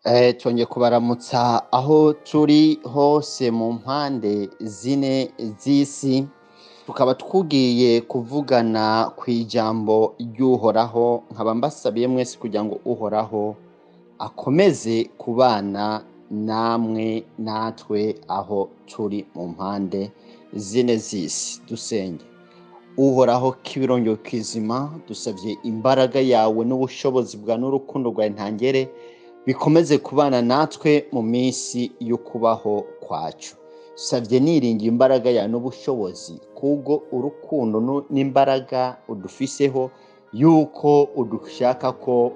Twongeye kubaramutsa aho turi hose mu mpande zine z'isi, tukaba twugiye kuvugana kw'ijambo ry'Uhoraho, nkaba mbasabiye mwese kugira ngo Uhoraho akomeze kubana namwe natwe aho turi mu mpande zine z'isi. Dusenge. Uhoraho k'ibirongero kizima, dusavye imbaraga yawe n'ubushobozi bwa n'urukundo rwawe ntangere bikomeze kubana natwe mu minsi yo kubaho kwacu. Savye niringiye imbaraga yawe n'ubushobozi kubwo urukundo n'imbaraga udufiseho, yuko udushaka ko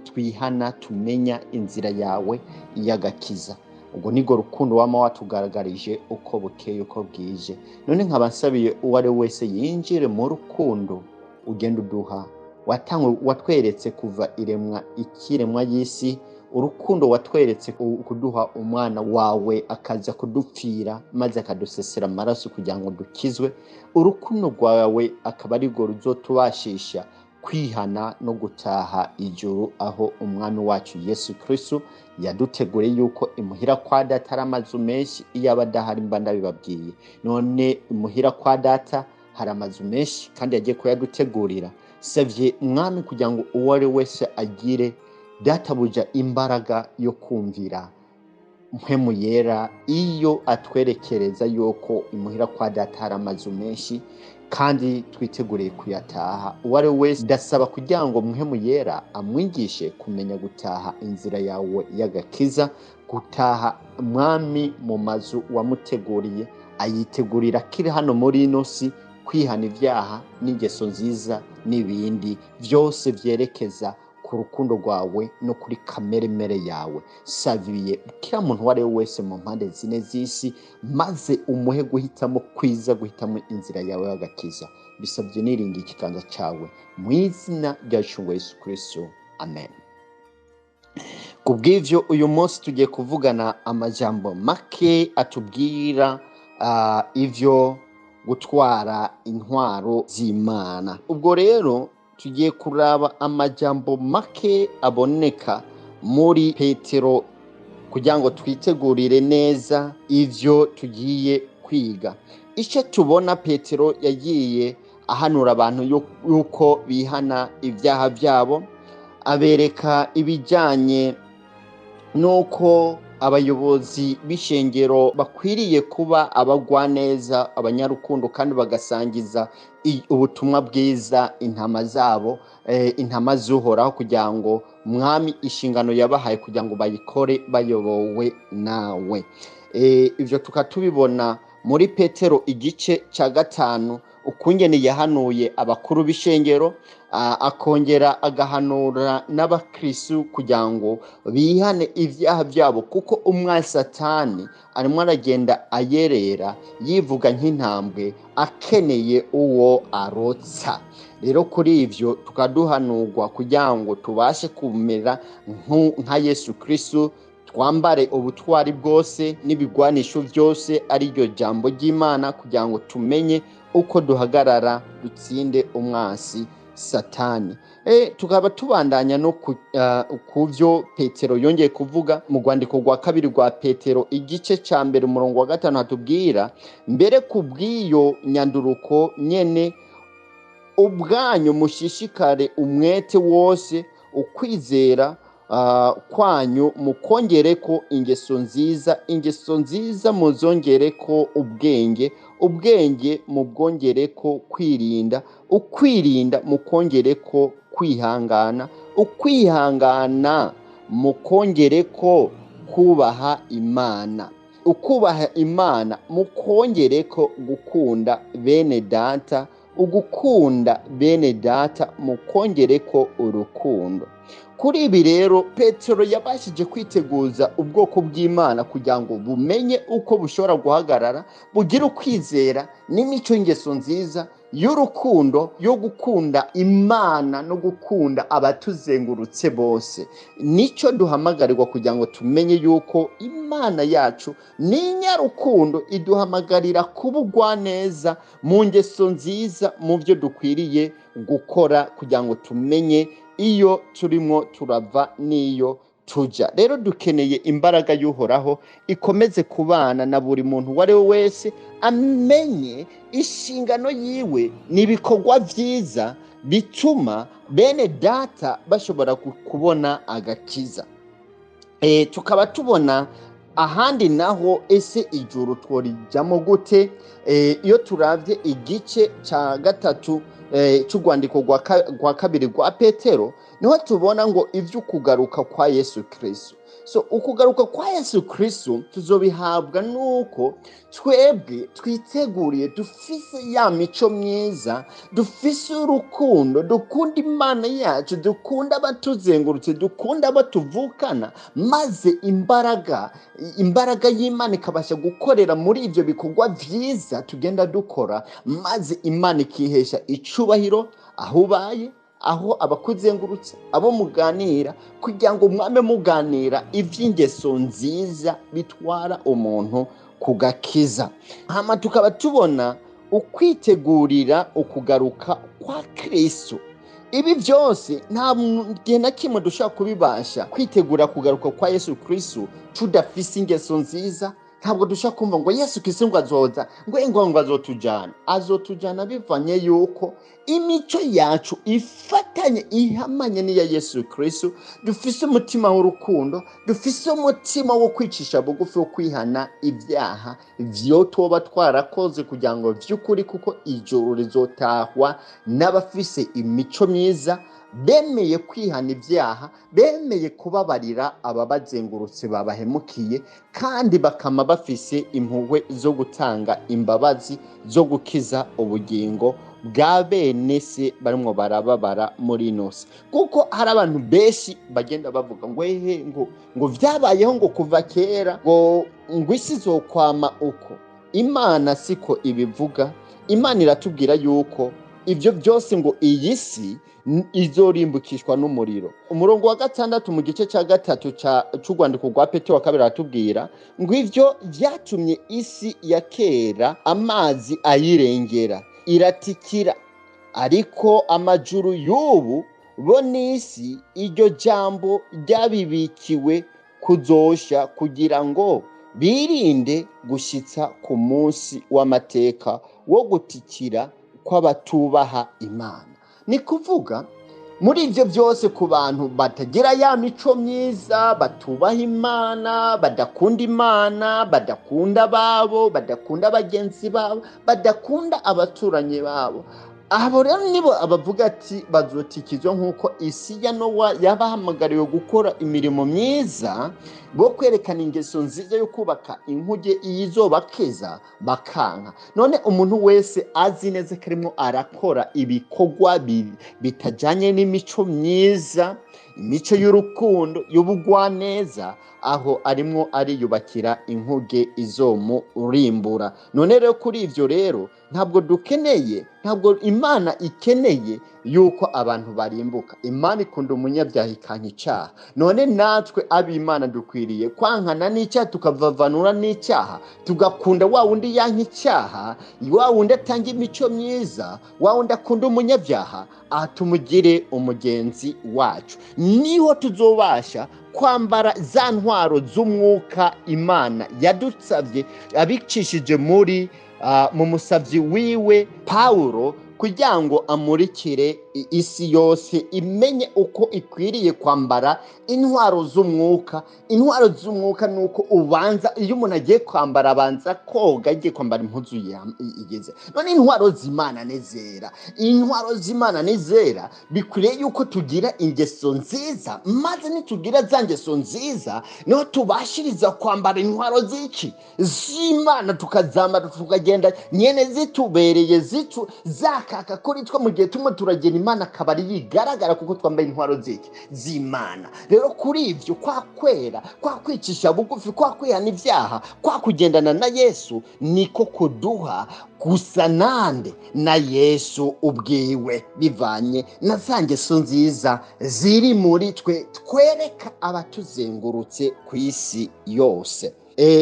twihana tumenya inzira yawe y'agakiza. Ubwo nirwo rukundo wama watugaragarije uko bukeye uko bwije. None nkaba nsabiye uwo ari wese yinjire mu rukundo ugenda uduha, watweretse kuva ikiremwa y'isi, urukundo watweretse kuduha umwana wawe akaza kudupfira maze akadusesera amaraso kugira ngo dukizwe. Urukundo rwawe akaba arirwo ruzotubashisha kwihana no gutaha ijuru, aho umwami wacu Yesu Kristo yaduteguriye yuko imuhira kwa data hari amazu menshi, iyo aba adahari mba ndabibabwiye. None imuhira kwa data hari amazu menshi kandi yagiye kuyadutegurira. Savye umwami kugira ngo uwo ari wese agire databuja imbaraga yo kumvira mpwemu yera, iyo atwerekereza yuko imuhira kwa data hari amazu menshi kandi twiteguriye kuyataha. Uwo ari wese ndasaba kugira ngo mpwemu yera amwigishe kumenya gutaha inzira yawe y'agakiza, gutaha mwami mu mazu wamuteguriye, ayitegurira kiri hano muri ino si, kwihana ivyaha n'ingeso nziza n'ibindi vyose vyerekeza ku rukundo rwawe no kuri kameremere yawe. Saviye kila muntu uwo ari we wese mu mpande zine z'isi, maze umuhe guhitamo kwiza, guhitamo inzira yawe y'agakiza. Bisabye niringiye ikiganza cawe mu izina rya Yesu Kristo, amen. Kubw'ivyo uyu munsi tugiye kuvugana amajambo make atubwira ivyo gutwara intwaro z'Imana. Ubwo rero tugiye kuraba amajambo make aboneka muri Petero kugira ngo twitegurire neza ivyo tugiye kwiga. Ico tubona Petero yagiye ahanura abantu yuko bihana ivyaha vyabo, abereka ibijanye nuko abayobozi b'ishengero bakwiriye kuba abagwaneza, abanyarukundo, kandi bagasangiza ubutumwa bwiza intama zabo, intama z'Uhoraho, kugira ngo mwami inshingano yabahaye kugira ngo bayikore bayobowe nawe. Ivyo tukatubibona muri Petero igice ca 5, ukungene yahanuye abakuru b'ishengero, akongera agahanura n'abakristo kugira ngo bihane ivyaha vyabo, kuko umwasi Satani arimwo aragenda ayerera yivuga nk'intambwe akeneye uwo arotsa. Rero kuri ivyo tukaduhanurwa kugira ngo tubashe kumera nka Yesu Kristo, twambare ubutwari bwose n'ibigwanisho vyose ari ryo jambo ry'Imana, kugira ngo tumenye uko duhagarara dutsinde umwasi Satani. Tukaba tubandanya no kuvyo Petero yongeye kuvuga mu rwandiko rwa kabiri rwa Petero igice ca 1 umurongo wa 5, hatubwira mbere kubw'iyo nyanduruko nyene ubwanyu mushishikare umwete wose, ukwizera kwanyu mukongereko ingeso nziza, ingeso nziza muzongereko ubwenge, ubwenge mubwongereko kwirinda, ukwirinda mukongereko kwihangana, ukwihangana mukongereko kubaha Imana, ukubaha Imana mukongereko gukunda bene data, ugukunda bene data mukongereko urukundo. Kuri ibi rero Petero yabashije kwiteguza ubwoko bw'Imana kugira ngo bumenye uko bushobora guhagarara, bugira ukwizera n'imico y'ingeso nziza y'urukundo, yo gukunda Imana no gukunda abatuzengurutse bose. Nico duhamagarirwa kugira ngo tumenye yuko Imana yacu ni nyarukundo, iduhamagarira kubugwa neza mu ngeso nziza, mu byo dukwiriye gukora, kugira ngo tumenye iyo turimo turava n'iyo tuja. Rero dukeneye imbaraga y'uhoraho ikomeze kubana na buri muntu uwo ari we wese, amenye inshingano yiwe n'ibikorwa vyiza bituma bene data bashobora kubona agakiza. Tukaba tubona ahandi naho ese ijuru tworijamo gute? Iyo turavye igice ca gatatu c'urwandiko rwa kabiri rwa Petero, niho tubona ngo ivyo kugaruka kwa Yesu Kristo. So ukugaruka kwa Yesu Kristo tuzobihabwa nuko twebwe twiteguriye, dufise ya mico myiza, dufise urukundo, dukunda Imana yacu, dukunda abatuzengurutse, dukunda abatuvukana, maze imbaraga y'Imana ikabasha gukorera muri ivyo bikorwa vyiza tugenda dukora, maze Imana ikihesha icubahiro aho ubaye, aho abakuzengurutse, abo muganira, kugira ngo mwame muganira ivy'ingeso nziza bitwara umuntu kugakiza. Hama tukaba tubona ukwitegurira ukugaruka kwa Kristo. Ibi byose nta gihe na kimwe dushobora kubibasha kwitegura kugaruka kwa Yesu Kristo tudafise ingeso nziza. Ntabwo dushobora kumva ngo Yesu Kristo ngo azoza ngo azotujana bivanye yuko imico yacu ifatanye ihamanye n'iya Yesu Kristo, dufise umutima w'urukundo, dufise umutima wo kwicisha bugufi, wo kwihana ibyaha vyo toba twarakoze, kugira ngo vy'ukuri kuko ijuru rizotahwa n'abafise imico myiza, bemeye kwihana ibyaha, bemeye kubabarira ababazengurutse babahemukiye, kandi bakama bafise impuhwe zo gutanga imbabazi zo gukiza ubugingo bwa bene se barimwo barababara muri ino si. Kuko hari abantu benshi bagenda bavuga ngo vyabayeho ngo kuva kera ngo isi izokwama uko. Imana siko ibivuga. Imana iratubwira yuko ivyo byose ngo iyi si izorimbukishwa n'umuriro. Umurongo wa 6 mu gice ca 3 c'urwandiko rwa Petero wa kabiri aratubwira ngo ivyo vyatumye isi ya kera amazi ayirengera, iratikira, ariko amajuru y'ubu bo n'isi iryo jambo ryabibikiwe kuzosha, kugira ngo birinde gushitsa ku munsi w'amateka wo gutikira kw'abatubaha Imana. Ni kuvuga muri ivyo byose ku bantu batagira ya mico myiza, batubaha Imana, badakunda Imana, badakunda babo, badakunda bagenzi babo, badakunda abaturanyi babo, abo rero nibo abavuga ati bazotikizwa nk'uko isi ya Nowa yabahamagariwe gukora imirimo myiza, bo kwerekana ingeso nziza yo kubaka inkuge iyizobakeza bakanka. None umuntu wese azi neza ko arimo arakora ibikorwa bitajanye n'imico myiza, imico y'urukundo, y'ubugwaneza, aho arimwo ariyubakira inkuge izomurimbura. None rero kuri ivyo rero ntabwo Imana ikeneye yuko abantu barimbuka. Imana ikunda umunyabyaha ikanka icyaha. None natwe ab'Imana dukwiriye kwankana n'icyaha, tukavavanura n'icyaha, tugakunda wa wundi yanka icyaha, wa wundi atanga imico myiza, wa wundi akunda umunyabyaha, atumugire umugenzi wacu. Niho tuzobasha kwambara za ntwaro z'umwuka Imana yadusavye abicishije mu musavyi wiwe Pawulo, kugira ngo amurikire isi yose imenye uko ikwiriye kwambara intwaro z'umwuka. Intwaro z'umwuka nuko ubanza, iyo umuntu agiye kwambara abanza koga, agiye kwambara impuzu igeze. None intwaro z'Imana nizera, bikwiriye yuko tugira ingeso nziza, maze nitugira za ngeso nziza niho tubashiriza kwambara intwaro z'Imana, tukazambara tukagenda nyene zitubereye, zakaka kuri twe mu gihe tumwe turagenda, Imana akaba ari yigaragara kuko twambaye intwaro z'Imana. Rero kuri ivyo kwa kwera, kwa kwicisha bugufi, kwa kwihana ivyaha, kwa kugendana na Yesu, niko kuduha gusa na Yesu ubwiwe, bivanye na za ngeso nziza ziri muri twe, twereka abatuzengurutse ku isi yose.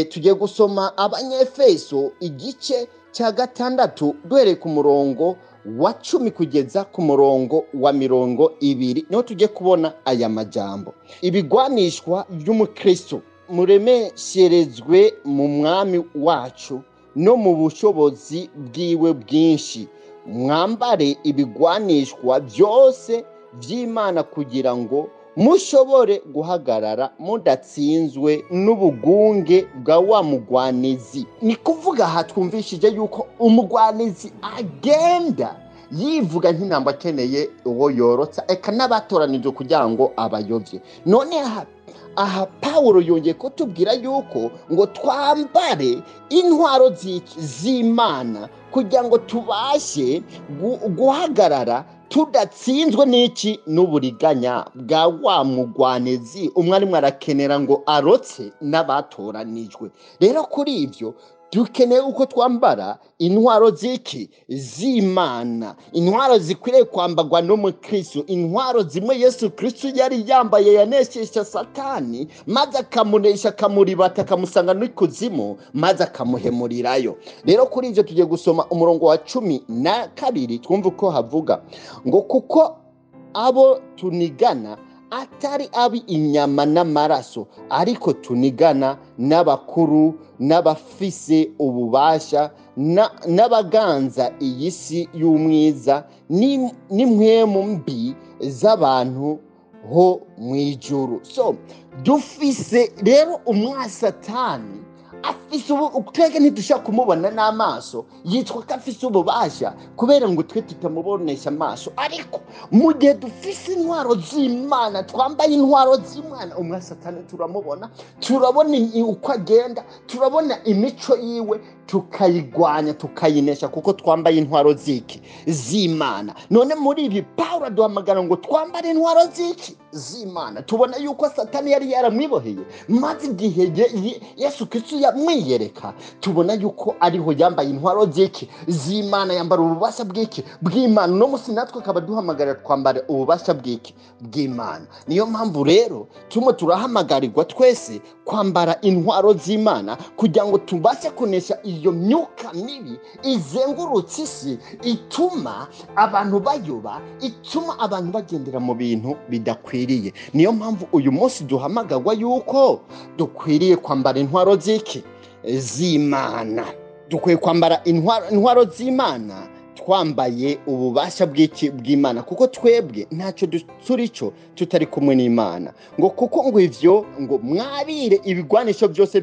Tugiye gusoma Abanyefeso igice ca 6 duhereye ku murongo wa 10 kugeza ku murongo wa 20 niho tujye kubona aya majambo. Ibigwanishwa by'umukristo muremesherezwe mu mwami wacu no mu bushobozi bwiwe bwinshi. Mwambare ibigwanishwa byose by'Imana kugira ngo mushobore guhagarara mudatsinzwe n'ubugunge bwa wa mugwanizi. Ni kuvuga aha twumvishije yuko umugwanizi agenda yivuga nk'intambo akeneye uwo yorotsa, eka n'abatoranijwe kugira ngo abayobye. None aha Pawulo yongeye kutubwira yuko ngo twambare intwaro z'Imana kugira ngo tubashe guhagarara tudatsinzwe n'iki n'uburiganya bwa wa mugwanezi umwarimu arakenera ngo arotse n'abatoranijwe. Rero kuri ibyo dukeneye uko twambara intwaro z'Imana, intwaro zikwiriye kwambagwa n'umukristo, intwaro zimwe Yesu Kristo yari yambaye yanesheje Satani maze akamunesha, akamuribata, akamusanga n'ikuzimu maze akamuhemurirayo. Rero kuri ibyo tugiye gusoma umurongo wa 12 twumva uko havuga ngo kuko abo tunigana atari abi inyama n'amaraso, ariko tunigana n'abakuru n'abafise ububasha n'abaganza iyi si y'umwiza n'impwemu mbi z'abantu ho mw'ijuru. So dufise rero umwasatani afise twege ntidushaka kumubona n'amaso, yitwa ko afise ububasha kubera ngo twe tutamubonesha amaso. Ariko mu gihe dufise intwaro z'Imana, twambaye intwaro z'Imana, umwasatani turamubona, turabona uko agenda, turabona imico yiwe, tukayigwanya tukayinesha kuko twambaye intwaro z'Imana. None muri ibi Pawulo aduhamagara ngo twambare intwaro z'Imana. Tubona yuko Satani yari yaramwiboheye, maze igihe Yesu Kristo yamwiyereka tubona yuko ariho yambaye intwaro z'Imana, yambara ububasha bw'Imana. No musi natwe akaba duhamagara twambare ububasha bw'Imana. Niyo mpamvu rero turahamagarirwa twese kwambara intwaro z'Imana kugira ngo tubashe kunesha iyo myuka mibi izengurutse isi, ituma abantu bayoba, ituma abantu bagendera mu bintu bidakwiriye. Niyo mpamvu uyu munsi duhamagarwa yuko dukwiriye kwambara intwaro z'Imana. Dukwiye kwambara intwaro z'Imana twambaye ububasha bw'Imana, kuko twebwe ntacyo turico tutari kumwe n'Imana. Ngo kuko ngo ivyo ngo mwabire ibigwanisho byose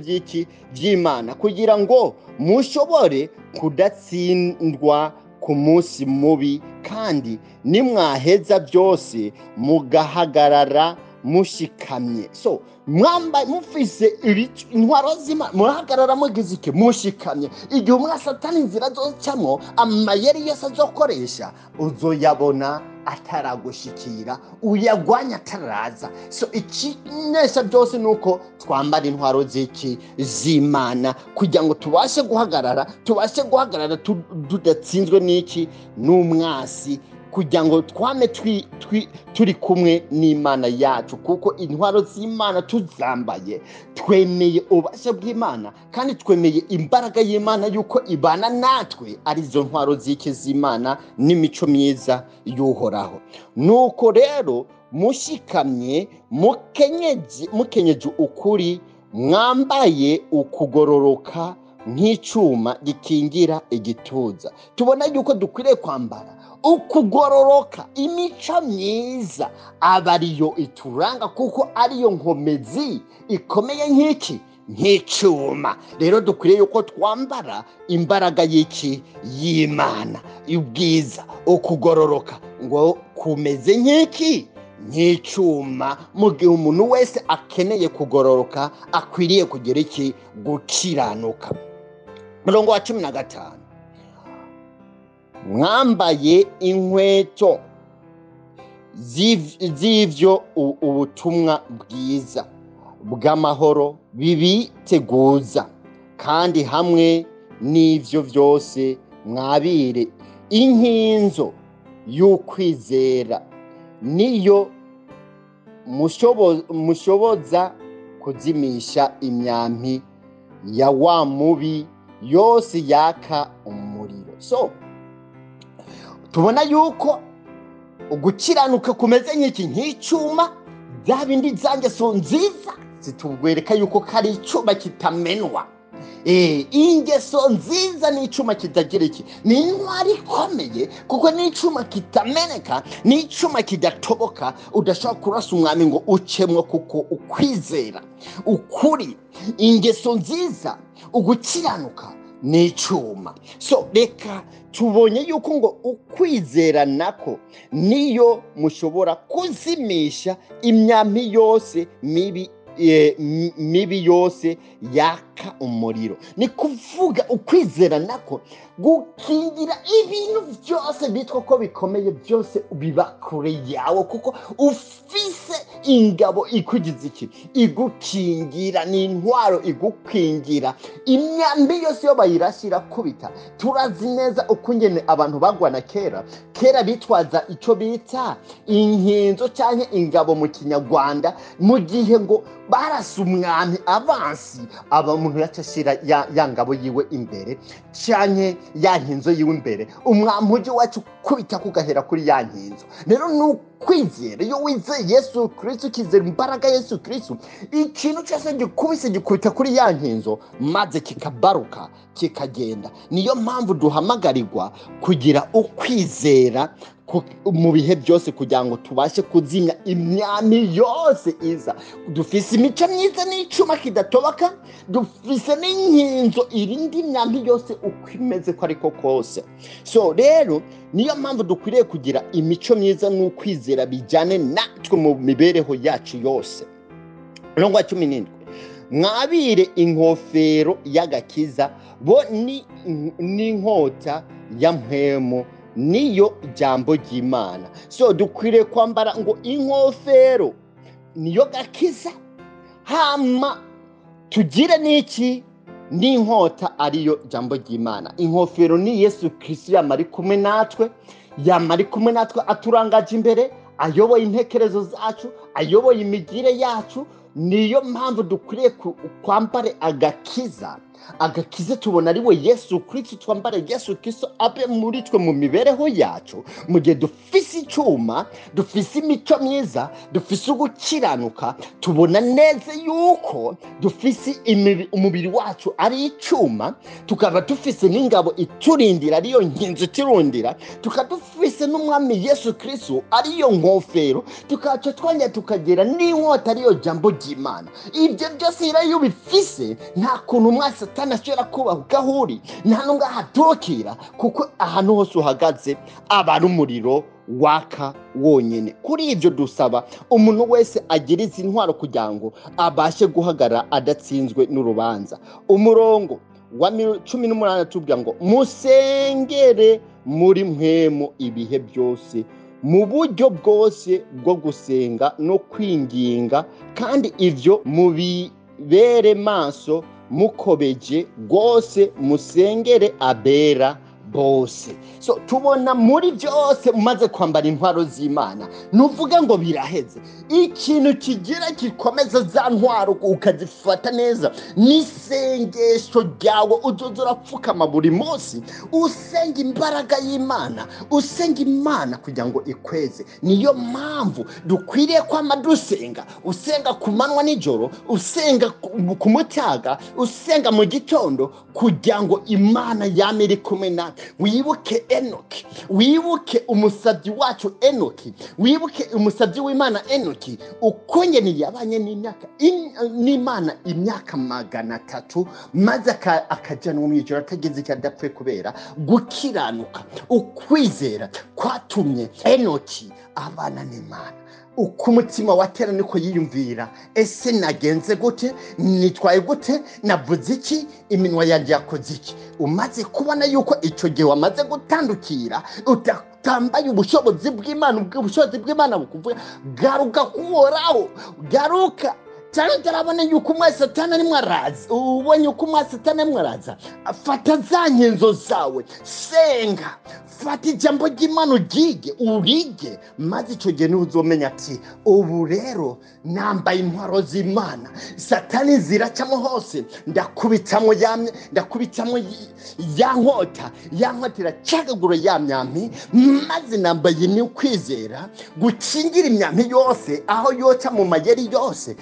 by'Imana kugira ngo mushobore kudatsindwa ku munsi mubi, kandi nimwaheza byose mugahagarara mushikamye. So mwambaye mufise intwaro z'Imana, murahagarara mugize iki? Mushikamye. Igihe umwasatani inzira azocamwo, amayeri yose azokoresha, uzoyabona ataragushikira, uyagwanya ataraza. So ikinesha byose nuko twambara intwaro z'Imana kugira ngo tubashe guhagarara tudatsinzwe n'iki? N'umwasi, kugira ngo twame turi kumwe n'Imana yacu, kuko intwaro z'Imana tuzambaye twemeye ububasha bw'Imana, kandi twemeye imbaraga y'Imana yuko ibana natwe, arizo ntwaro z'Imana n'imico myiza y'Uhoraho. Nuko rero mushikamye, mukenyeje ukuri, mwambaye ukugororoka nk'icuma gikingira igituza. Tubona yuko dukwiriye kwambara ukugororoka, imico myiza aba ariyo ituranga, kuko ariyo nkomezi ikomeye nk'icuma. Rero dukwiriye yuko twambara imbaraga y'Imana, ubwiza, ukugororoka ngo kumeze nk'icuma. Mu gihe umuntu wese akeneye kugororoka, akwiriye kugira gukiranuka. Murongo wa 15, mwambaye inkweto z'ivyo ubutumwa bwiza bw'amahoro bibiteguza, kandi hamwe n'ivyo byose mwabire inkinzo y'ukwizera, niyo mushoboza kuzimisha imyampi ya wa mubi yose yaka umuriro. So tubona yuko ugukiranuka kumeze nk'icuma, bya bindi za ngeso nziza zitubwereka yuko kari icuma kitamenwa. Ingeso nziza ni icuma kitagira iki, ni intwari ikomeye, kuko ni icuma kitameneka, ni icuma kidatoboka, udashobora kurasa umwami ngo ucemwo, kuko ukwizera ukuri, ingeso nziza, ugukiranuka ni icuma. So reka tubonye yuko ngo ukwizera nako niyo mushobora kuzimisha imyambi yose mibi yose yaka umuriro. Ni kuvuga ukwizera nako gukingira ibintu byose bitwa ko bikomeye byose biba kure yawe, kuko ufise ingabo ikugize iki, igukingira. Ni intwaro igukingira imyambi yose yo bayirashira kubita. Turazi neza uko ngene abantu bagwana kera bitwaza ico bita inkinzo cyane ingabo mu Kinyarwanda, mu gihe ngo barasa umwami abansi, umuntu yacashira ya ngabo yiwe imbere cyane ya nkinzo yiwe imbere, umwami uje wacu kubita kugahera kuri ya nkinzo. Rero nukwizera, iyo wizeye Yesu Kristo, ukizera imbaraga Yesu Kristo, ikintu cyose gikubise gikubita kuri ya nkinzo maze kikabaruka kikagenda. Niyo mpamvu duhamagarirwa kugira ukwizera mu bihe byose, kugira ngo tubashe kuzimya imyami yose iza. Dufise imico myiza n'icuma kidatoboka, dufise n'inkinzo irinda imyambi yose uko imeze ko ariko kose. So rero niyo mpamvu dukwiriye kugira imico myiza n'ukwizera bijyane natwe mu mibereho yacu yose. Umurongo wa 17, mwabire inkofero y'agakiza, bo n'inkota ya mpwemu, niyo jambo ry'Imana. So dukwiriye kwambara ngo inkofero niyo gakiza, hama tugire n'iki, n'inkota ariyo jambo ry'Imana. Inkofero ni Yesu Kristo yamari kumwe natwe, aturangaje imbere, ayoboye intekerezo zacu, ayoboye imigire yacu. Niyo mpamvu dukwiriye kwambare agakiza. Tubona ari we Yesu Kristo, twambare Yesu Kristo abe muri twe mu mibereho yacu, mu gihe dufise icuma, dufise imico myiza, dufise ugukiranuka. Tubona neza yuko dufise umubiri wacu ari icuma, tukaba dufise n'ingabo iturindira, ariyo nkinzo iturundira, tukaba dufise n'umwami Yesu Kristo ariyo nkofero, tukaca twongera tukagera n'inkota ariyo jambo ry'Imana. Ibyo byose iyo bifise, nta kuntu mwese tanashobora kuba gahuri, nta nunga haturukira, kuko ahantu hose uhagaze aba ari umuriro waka wonyene. Kuri ibyo dusaba umuntu wese agira izi ntwaro kugira ngo abashe guhagarara adatsinzwe n'urubanza. Umurongo wa 18 tubwira ngo musengere muri mpwemu ibihe byose, mu buryo bwose bwo gusenga no kwinginga, kandi ivyo mubibere maso mukobeje rwose, musengere abera bose. So tubona muri byose umaze kwambara intwaro z'Imana, nuvuga ngo biraheze. Ikintu kigira gikomeza za ntwaro ukazifata neza n'isengesho ryawe, uzoza urapfukama buri munsi usenga imbaraga y'Imana, usenga Imana kugira ngo ikweze. Niyo mpamvu dukwiriye kwama dusenga, usenga ku manywa n'ijoro, usenga ku mutaga, usenga mu gitondo, kugira ngo Imana yame iri kumwe nawe. Wibuke Enoki, wibuke umusabyi wacu Enoki, wibuke umusabyi w'Imana Enoki, ukonye yabanye n'Imana imyaka 300, maze akajanwa mu ijoro atageze icyo adapfuye, kubera gukiranuka. Ukwizera kwatumye Enoki abana n'Imana. Uko umutima watera niko yiyumvira, ese nagenze gute, nitwaye gute, navuze iki, iminwa yanjye yakoze iki. Umaze kubona yuko icyo gihe wamaze gutandukira, utambaye ubushobozi bw'Imana, ubushobozi bw'Imana bukuvuga garuka kuhoraho, garuka cyane utarabona yuko umwasi satani arimo araza, ubonye uko umwasi satani arimo araza, fata za nyenzo zawe, senga, fata ijambo ry'Imana urige, maze icyo gihe niho uzomenya ati ubu rero nambaye intwaro z'Imana, satani ziracamo hose, ndakubitamo ya nkota iracagagura ya myambi, maze nambaye ni kwizera gukingira imyambi yose, aho yoca mu mayeri yose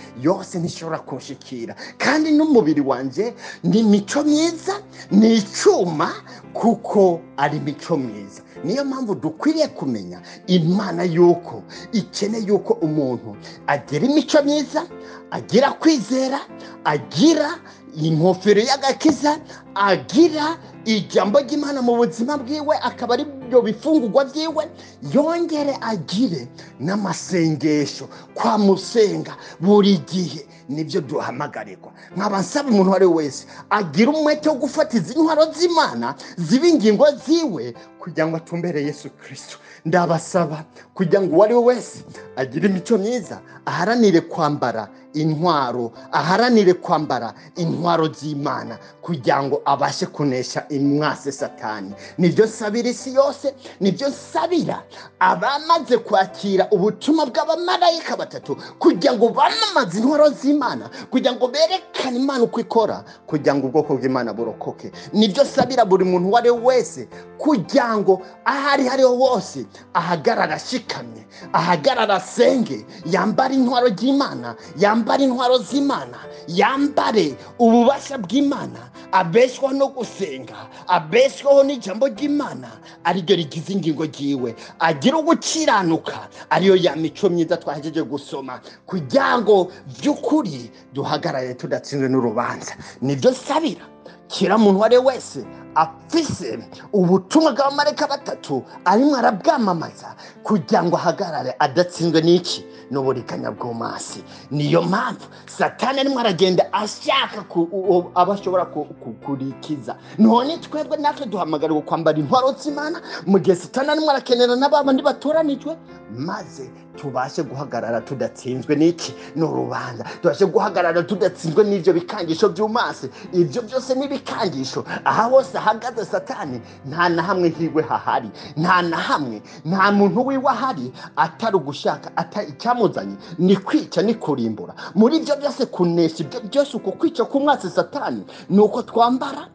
ntishobora kunshikira. Kandi n'umubiri wanje ni mico myiza, ni icyuma kuko ari mico myiza. Niyo mpamvu dukwiriye kumenya Imana yuko ikeneye yuko umuntu agira imico myiza, agira kwizera, agira inkofero y'agakiza, agira ijambo ry'Imana mu buzima bwiwe, akaba ari byo bifungurwa byiwe, yongere agire n'amasengesho, kwa musenga buri gihe. Nibyo duhamagarirwa. Nkaba nsaba umuntu wari wese agira umwete wo gufata izi ntwaro z'Imana ziba ingingo ziwe kugira ngo atumbere Yesu Kristo. Ndabasaba kugira ngo uwari wese agire imico myiza, aharanire kwambara intwaro z'Imana kugira ngo abashe kunesha umwasi satani. Nibyo sabira isi yose, nibyo sabira abamaze kwakira ubutumwa bw'abamarayika batatu kugira ngo bamamaze intwaro z'Imana, kugira ngo berekane Imana uko ikora, kugira ngo ubwoko bw'Imana burokoke. Nibyo sabira buri muntu wari wese kugira ngo ahari hariho hose ahagarara ashikamye, ahagarara asenge, yambare intwaro y'Imana, yambare intwaro z'Imana, yambare ububasha bw'Imana, abeshwaho no gusenga, abeshwaho n'ijambo ry'Imana ariryo rigize ingingo yiwe, agira ugukiranuka, ariyo ya mico myiza twahejeje gusoma, kugira ngo by'ukuri duhagarare tudatsinzwe n'urubanza. Nibyo sabira kira muntu wari wese afise ubutumwa bw'abamarayika batatu arimo arabwamamaza kugira ngo ahagarare adatsinzwe n'iki n'uburiganya bw'umwasi. Niyo mpamvu satani arimo aragenda ashaka abashobora kurikiza. None twebwe natwe duhamagarirwa kwambara intwaro z'Imana mu gihe satani arimo arakenera n'abandi batoranijwe, maze tubashe guhagarara tudatsinzwe n'iki n'urubanza, tubashe guhagarara tudatsinzwe n'ibyo bikangisho by'umwasi. Ibyo byose n'ibikangisho, aha hose ahagaze satani nta na hamwe hiwe hahari, nta na hamwe, nta muntu wiwe ahari atari ugushaka, icyamuzanye ni kwica, ni kurimbura. Muri ibyo byose kunesha ibyo byose, uko kwica k'umwasi satani, ni uko twambara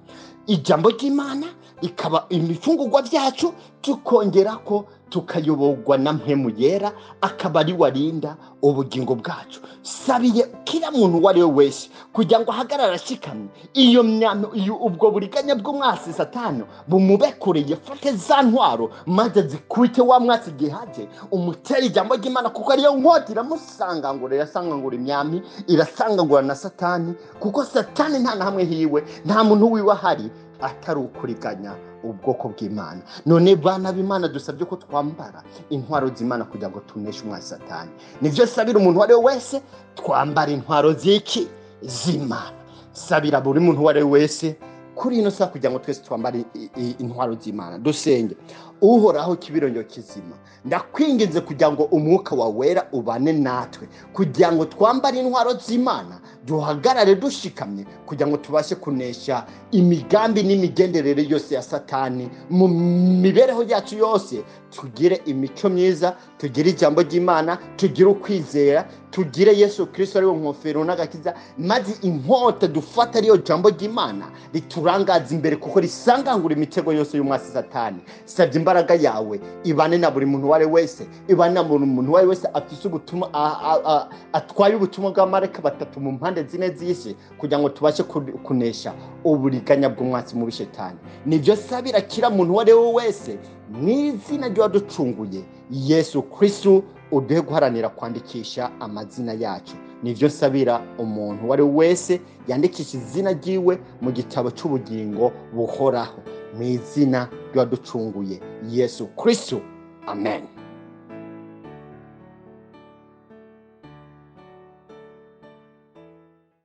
ijambo ry'Imana ikaba imifungurwa byacu, tukongera ko tukayoborwa na mpemu yera, akaba ari warinda ubugingo bwacu. Sabiye kila muntu wari wese kugira ngo ahagarara ashikamye, iyo ubwo buriganya bw'umwasi satani bumubekureye, fate za ntwaro maze zikwite wa mwasi gihaje, umutere ijambo ry'Imana, kuko ariyo nkota iramusangangura, irasangangura imyami, irasangangura na satani, kuko satani nta na hamwe hiwe, nta muntu wiwe ahari atari ukuriganya ubwoko bw'Imana. None bana b'Imana, dusabye ko twambara intwaro z'Imana kugira ngo tuneshe umwasi satani. Nivyo sabira umuntu wari wese twambara intwaro z'Imana. Sabira buri muntu wari wese kuri ino saa kugira ngo twese twambare intwaro z'Imana. Dusenge. Uhoraho kibirongyo kizima, ndakwinginze kugira ngo umwuka wa wera ubane natwe, kugira ngo twambare intwaro z'Imana, duhagarare dushikamye, kugira ngo tubashe kunesha imigambi n'imigenderere yose ya satani mu mibereho yacu yose. Tugire imico myiza, tugire ijambo ry'Imana, tugire ukwizera, tugire Yesu Kristo ari we nkofero n'agakiza, maze inkota dufata ariyo jambo ry'Imana riturangaza imbere, kuko risangangura imitego yose y'umwasi satani. Savye imbaraga yawe ibane na buri muntu wari wese, ibane na buri muntu wari wese afise ubutumwa, atwaye ubutumwa bw'abamarayika batatu mu mpande zine z'isi, kugira ngo tubashe kunesha uburiganya bw'umwasi mu bishetani. Nivyo sabira kila muntu wari wese n'izina ry'uwaducunguye Yesu Kristo, uduhe guharanira kwandikisha amazina yacu. Nivyo sabira umuntu wari wese yandikisha izina ryiwe mu gitabo cy'ubugingo buhoraho, mu izina ry'uwaducunguye Yesu Kristo. Amen.